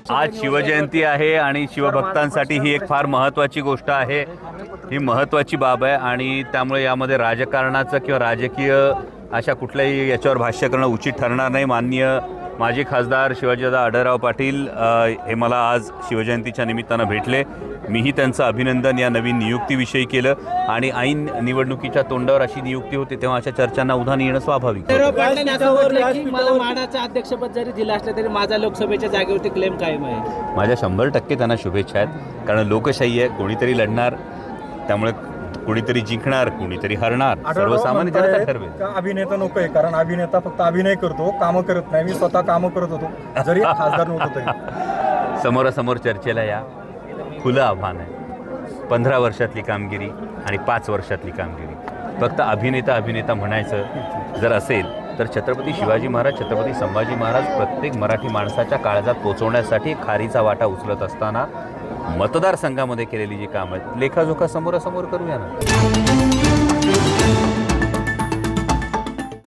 आज शिवजयंती आहे आणि शिवभक्तांसाठी ही एक फार महत्त्वाची गोष्ट आहे, ही महत्त्वाची बाब आहे आणि त्यामुळे यामध्ये राजकारणाचं किंवा राजकीय अशा कुठल्याही याच्यावर भाष्य करणं उचित ठरणार नाही। माननीय माजी खासदार शिवाजीदादा आढळराव पाटील हे मला आज शिवजयंतीच्या निमित्तानं भेटले। मीही त्यांचं अभिनंदन या नवीन नियुक्तीविषयी केलं आणि ऐन निवडणुकीच्या तोंडावर अशी नियुक्ती होती तेव्हा अशा चर्चांना उधाण येणं स्वाभाविक आहे। मला मानाचं अध्यक्षपद जरी दिलं असलं तरी माझा लोकसभेच्या जागेवरती क्लेम कायम आहे। माझ्या 100% त्यांना शुभेच्छा आहेत, कारण लोकशाही आहे, कोणीतरी लढणार, त्यामुळे कोणीतरी जिंकणार, कोणीतरी हरणार, सर्वसामान्य जनता ठरवेल। अभिनेता नको आहे, कारण अभिनेता फक्त अभिनय करतो, कामं करत नाही। मी स्वतः कामं करत होतो जरी खासदार नव्हतो तरी। समोरासमोर चर्चेला या, खुलं आव्हान आहे। 15 वर्षातली कामगिरी आणि 5 वर्षातली कामगिरी, फक्त अभिनेता म्हणायचं जर असेल तर छत्रपती शिवाजी महाराज, छत्रपती संभाजी महाराज प्रत्येक मराठी माणसाच्या काळजात पोचवण्यासाठी खारीचा वाटा उचलत असताना मतदारसंघामध्ये केलेली जी कामं आहेत लेखाजोखा समोरासमोर करूया ना।